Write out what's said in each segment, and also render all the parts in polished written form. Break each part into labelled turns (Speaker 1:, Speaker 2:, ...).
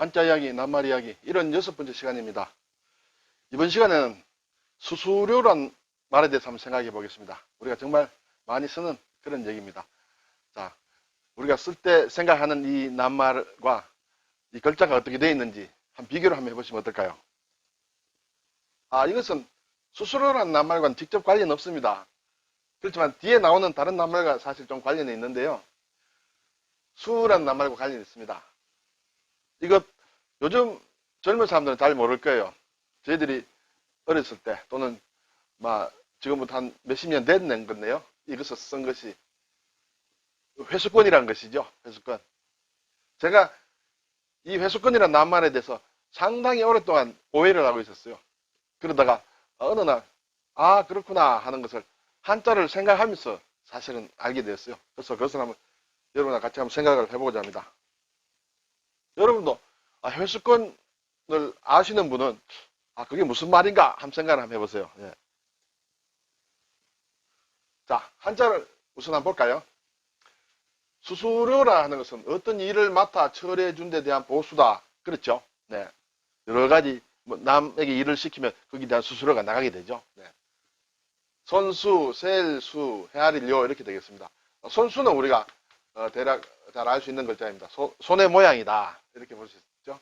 Speaker 1: 한자 이야기, 낱말 이야기, 이런 6번째 시간입니다. 이번 시간에는 수수료란 말에 대해서 한번 생각해 보겠습니다. 우리가 정말 많이 쓰는 그런 얘기입니다. 자, 우리가 쓸 때 생각하는 이 낱말과 이 글자가 어떻게 되어 있는지 한 비교를 한번 해보시면 어떨까요? 이것은 수수료란 낱말과는 직접 관련 없습니다. 그렇지만 뒤에 나오는 다른 낱말과 사실 좀 관련이 있는데요. 수란 낱말과 관련이 있습니다. 이것 요즘 젊은 사람들은 잘 모를 거예요. 저희들이 어렸을 때 또는 지금부터 한 몇십 년 된 건데요. 이것을 쓴 것이 회수권이라는 것이죠. 회수권. 제가 이 회수권이라는 낱말에 대해서 상당히 오랫동안 오해를 하고 있었어요. 그러다가 어느 날 그렇구나 하는 것을 한자를 생각하면서 사실은 알게 되었어요. 그래서 그것을 한번 여러분과 같이 한번 생각을 해보고자 합니다. 여러분도 회수권을 아시는 분은 그게 무슨 말인가 한번 생각을 한번 해보세요. 예. 자, 한자를 우선 한번 볼까요? 수수료라 하는 것은 어떤 일을 맡아 처리해 준 데 대한 보수다. 그렇죠? 네. 여러 가지 남에게 일을 시키면 거기에 대한 수수료가 나가게 되죠. 네. 손수, 셀수, 헤아릴료 이렇게 되겠습니다. 손수는 우리가 대략 잘 알 수 있는 글자입니다. 손의 모양이다. 이렇게 볼 수 있죠.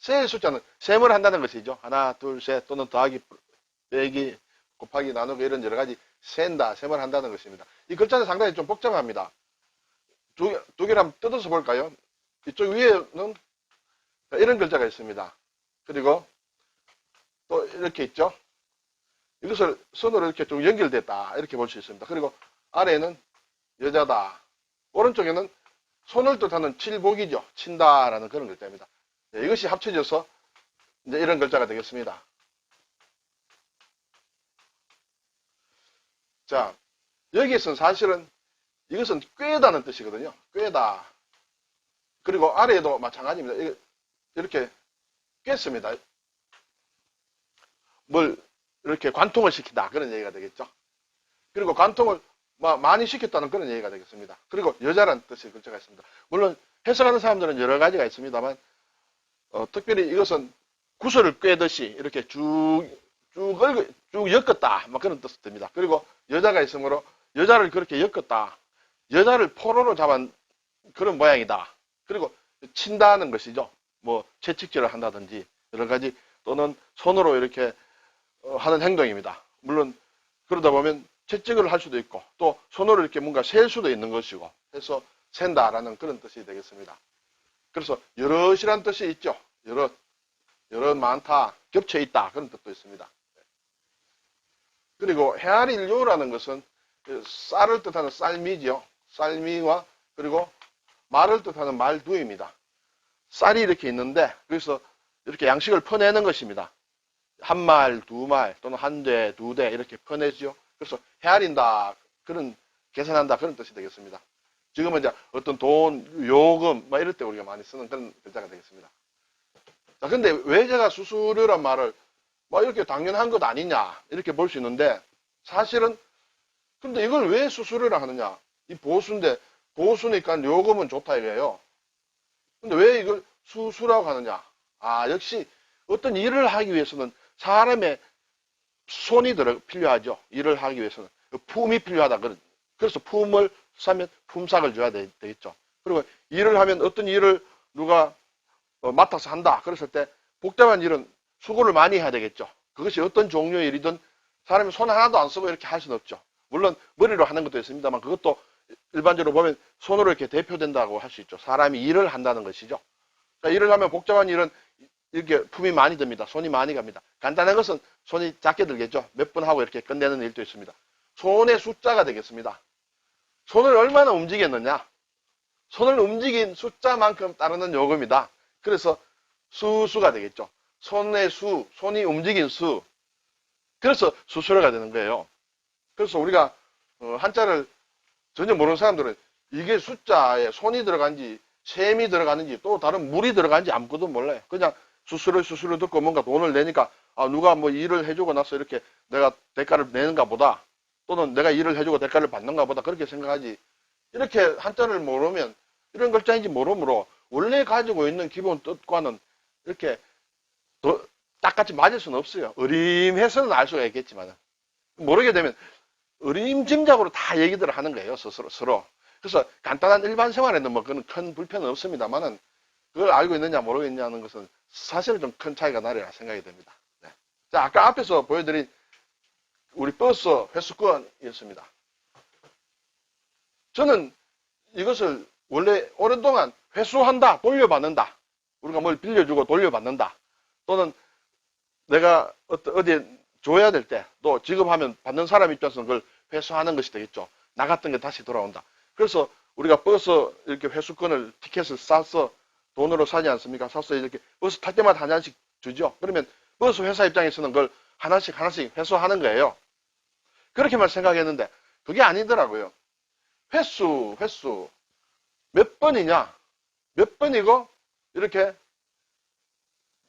Speaker 1: 셀 숫자는 셈을 한다는 것이죠. 하나, 둘, 셋 또는 더하기, 빼기, 곱하기, 나누기 이런 여러 가지 센다, 셈을 한다는 것입니다. 이 글자는 상당히 좀 복잡합니다. 두 개를 한번 뜯어서 볼까요? 이쪽 위에는 이런 글자가 있습니다. 그리고 또 이렇게 있죠. 이것을 선으로 이렇게 좀 연결됐다. 이렇게 볼 수 있습니다. 그리고 아래에는 여자다. 오른쪽에는 손을 뜻하는 칠복이죠. 친다라는 그런 글자입니다. 네, 이것이 합쳐져서 이제 이런 글자가 되겠습니다. 자, 여기에서는 사실은 이것은 꿰다는 뜻이거든요. 꿰다. 그리고 아래에도 마찬가지입니다. 이렇게 꿰습니다. 뭘 이렇게 관통을 시키다. 그런 얘기가 되겠죠. 그리고 관통을 많이 시켰다는 그런 얘기가 되겠습니다. 그리고 여자라는 뜻의 글자가 있습니다. 물론 해석하는 사람들은 여러 가지가 있습니다만 특별히 이것은 구슬을 꿰듯이 이렇게 쭉 엮었다. 그런 뜻이 됩니다. 그리고 여자가 있으므로 여자를 그렇게 엮었다. 여자를 포로로 잡은 그런 모양이다. 그리고 친다는 것이죠. 채찍질을 한다든지 여러 가지 또는 손으로 이렇게 하는 행동입니다. 물론 그러다 보면 채찍을 할 수도 있고 또 손으로 이렇게 뭔가 셀 수도 있는 것이고 해서 센다라는 그런 뜻이 되겠습니다. 그래서 여럿이란 뜻이 있죠. 여럿 많다, 겹쳐 있다 그런 뜻도 있습니다. 그리고 헤아릴요라는 것은 쌀을 뜻하는 쌀미죠. 쌀미와 그리고 말을 뜻하는 말두입니다. 쌀이 이렇게 있는데 그래서 이렇게 양식을 퍼내는 것입니다. 한 말, 두 말 또는 한 대, 두 대 이렇게 퍼내죠. 그래서 헤아린다, 그런 계산한다 그런 뜻이 되겠습니다. 지금은 이제 어떤 돈, 요금 이럴 때 우리가 많이 쓰는 그런 글자가 되겠습니다. 자, 근데 왜 제가 수수료란 말을 이렇게 당연한 것 아니냐 이렇게 볼 수 있는데 사실은 근데 이걸 왜 수수료라 하느냐? 이 보수인데 보수니까 요금은 좋다 이거예요. 근데 왜 이걸 수수라고 하느냐? 역시 어떤 일을 하기 위해서는 사람의 손이 필요하죠. 일을 하기 위해서는 품이 필요하다. 그래서 품을 사면 품삯을 줘야 되겠죠. 그리고 일을 하면 어떤 일을 누가 맡아서 한다. 그랬을 때 복잡한 일은 수고를 많이 해야 되겠죠. 그것이 어떤 종류의 일이든 사람이 손 하나도 안 쓰고 이렇게 할 수는 없죠. 물론 머리로 하는 것도 있습니다만 그것도 일반적으로 보면 손으로 이렇게 대표된다고 할 수 있죠. 사람이 일을 한다는 것이죠. 그러니까 일을 하면 복잡한 일은 이렇게 품이 많이 듭니다. 손이 많이 갑니다. 간단한 것은 손이 작게 들겠죠. 몇 분 하고 이렇게 끝내는 일도 있습니다. 손의 숫자가 되겠습니다. 손을 얼마나 움직였느냐. 손을 움직인 숫자만큼 따르는 요금이다. 그래서 수수가 되겠죠. 손의 수, 손이 움직인 수. 그래서 수수료가 되는 거예요. 그래서 우리가 한자를 전혀 모르는 사람들은 이게 숫자에 손이 들어간지 셈이 들어가는지 또 다른 물이 들어간지 아무것도 몰라요. 그냥 수수료 듣고 뭔가 돈을 내니까 누가 일을 해주고 나서 이렇게 내가 대가를 내는가 보다 또는 내가 일을 해주고 대가를 받는가 보다 그렇게 생각하지 이렇게 한자를 모르면 이런 글자인지 모르므로 원래 가지고 있는 기본 뜻과는 이렇게 딱같이 맞을 수는 없어요. 어림해서는 알 수가 있겠지만 모르게 되면 어림짐작으로 다 얘기들을 하는 거예요. 서로. 그래서 간단한 일반 생활에는 뭐 그건 큰 불편은 없습니다만은 그걸 알고 있느냐 모르겠냐는 것은 사실은 좀 큰 차이가 나리라 생각이 됩니다. 네. 자, 아까 앞에서 보여드린 우리 버스 회수권이었습니다. 저는 이것을 원래 오랫동안 회수한다, 돌려받는다. 우리가 뭘 빌려주고 돌려받는다. 또는 내가 어디에 줘야 될 때 또 지급하면 받는 사람 입장에서는 그걸 회수하는 것이 되겠죠. 나갔던 게 다시 돌아온다. 그래서 우리가 버스 이렇게 회수권을 티켓을 싸서 돈으로 사지 않습니까? 사서 이렇게 버스 탈 때마다 하나씩 주죠. 그러면 버스 회사 입장에서는 그걸 하나씩 회수하는 거예요. 그렇게만 생각했는데 그게 아니더라고요. 횟수 몇 번이냐, 몇 번이고 이렇게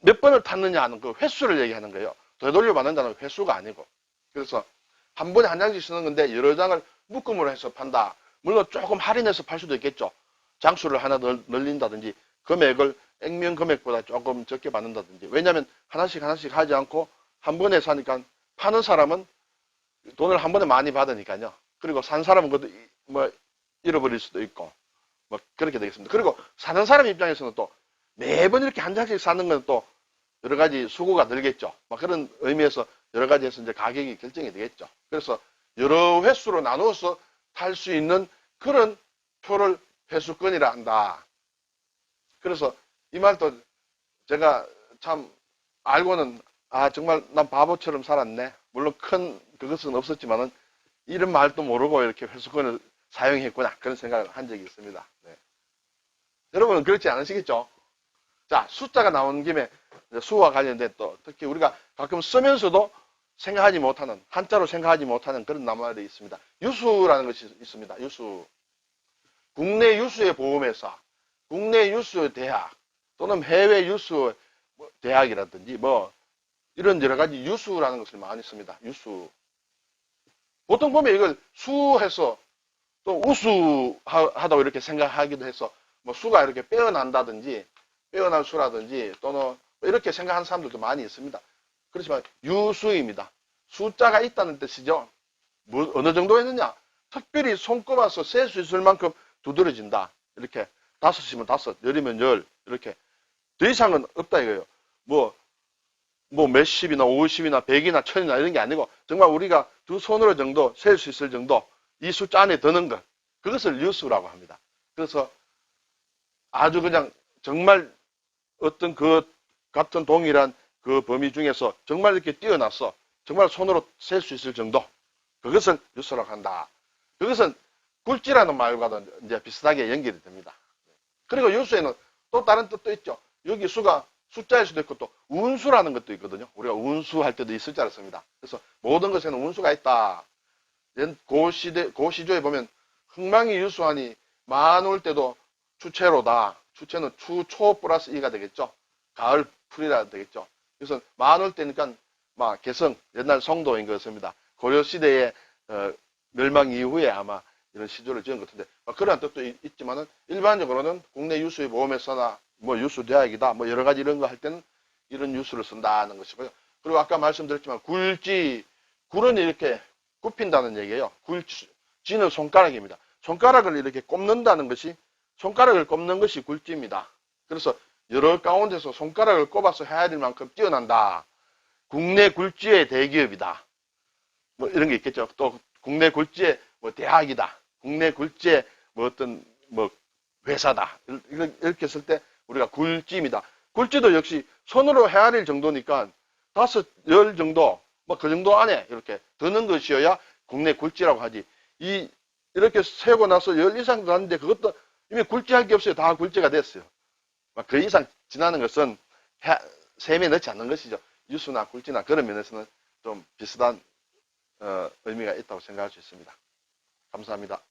Speaker 1: 몇 번을 탔느냐 하는 그 횟수를 얘기하는 거예요. 되돌려받는다는 횟수가 아니고. 그래서 한 번에 한 장씩 쓰는 건데 여러 장을 묶음으로 해서 판다. 물론 조금 할인해서 팔 수도 있겠죠. 장수를 하나 늘린다든지 금액을 액면 금액보다 조금 적게 받는다든지. 왜냐하면 하나씩 하지 않고 한 번에 사니까 파는 사람은 돈을 한 번에 많이 받으니까요. 그리고 산 사람은 그것도 뭐 잃어버릴 수도 있고 뭐 그렇게 되겠습니다. 그리고 사는 사람 입장에서는 또 매번 이렇게 한 장씩 사는 건 또 여러 가지 수고가 들겠죠. 막 그런 의미에서 여러 가지에서 이제 가격이 결정이 되겠죠. 그래서 여러 횟수로 나누어서 탈 수 있는 그런 표를 회수권이라 한다. 그래서 이 말도 제가 참 알고는 정말 난 바보처럼 살았네. 물론 큰 그것은 없었지만은 이런 말도 모르고 이렇게 회수권을 사용했구나. 그런 생각을 한 적이 있습니다. 네. 여러분은 그렇지 않으시겠죠? 자, 숫자가 나온 김에 수와 관련된 또 특히 우리가 가끔 쓰면서도 생각하지 못하는, 한자로 생각하지 못하는 그런 낱말이 있습니다. 유수라는 것이 있습니다. 유수. 국내 유수의 보험회사, 국내 유수의 대학, 또는 해외 유수 대학이라든지 뭐 이런 여러 가지 유수라는 것을 많이 씁니다. 유수. 보통 보면 이걸 수해서 또 우수하다고 이렇게 생각하기도 해서 뭐 수가 이렇게 빼어난다든지 빼어난 수라든지 또는 이렇게 생각하는 사람들도 많이 있습니다. 그렇지만 유수입니다. 숫자가 있다는 뜻이죠. 어느 정도 했느냐? 특별히 손꼽아서 셀 수 있을 만큼 두드러진다. 이렇게 5이면 5, 10이면 10 이렇게 더 이상은 없다 이거예요. 뭐 몇십이나 50이나 100이나 1000이나 이런 게 아니고 정말 우리가 두 손으로 정도 셀 수 있을 정도 이 숫자 안에 드는 것 그것을 유수라고 합니다. 그래서 아주 그냥 정말 어떤 그 같은 동일한 그 범위 중에서 정말 이렇게 뛰어나서 정말 손으로 셀 수 있을 정도 그것을 유수라고 한다. 그것은 굴지라는 말과도 이제 비슷하게 연결이 됩니다. 그리고 유수에는 또 다른 뜻도 있죠. 여기 수가 숫자일 수도 있고 또 운수라는 것도 있거든요. 우리가 운수할 때도 이 숫자를 씁니다. 그래서 모든 것에는 운수가 있다. 고시조에 보면 흥망이 유수하니 만올 때도 추채로다. 추채는 추초 플러스 이가 되겠죠. 가을 풀이라 되겠죠. 그래서 만올 때니까 막 개성 옛날 성도인 것입니다. 고려 시대의 멸망 이후에 아마 이런 시조를 지은 것 같은데 그런 뜻도 있지만은 일반적으로는 국내 유수의 보험회사나 뭐 유수 대학이다 뭐 여러 가지 이런 거 할 때는 이런 유수를 쓴다는 것이고요. 그리고 아까 말씀드렸지만 굴지 굴은 이렇게 굽힌다는 얘기예요. 굴지는 손가락입니다. 손가락을 이렇게 꼽는다는 것이 손가락을 꼽는 것이 굴지입니다. 그래서 여러 가운데서 손가락을 꼽아서 해야 될 만큼 뛰어난다. 국내 굴지의 대기업이다. 뭐 이런 게 있겠죠. 또 국내 굴지의 뭐 대학이다. 국내 굴지의 뭐 어떤 뭐 회사다. 이렇게 했을 때 우리가 굴지입니다. 굴지도 역시 손으로 헤아릴 정도니까 5, 10 정도 뭐 그 정도 안에 이렇게 드는 것이어야 국내 굴지라고 하지. 이렇게 세고 나서 10 이상 갔는데 그것도 이미 굴지할 게 없어요. 다 굴지가 됐어요. 그 이상 지나는 것은 셈에 넣지 않는 것이죠. 유수나 굴지나 그런 면에서는 좀 비슷한 의미가 있다고 생각할 수 있습니다. 감사합니다.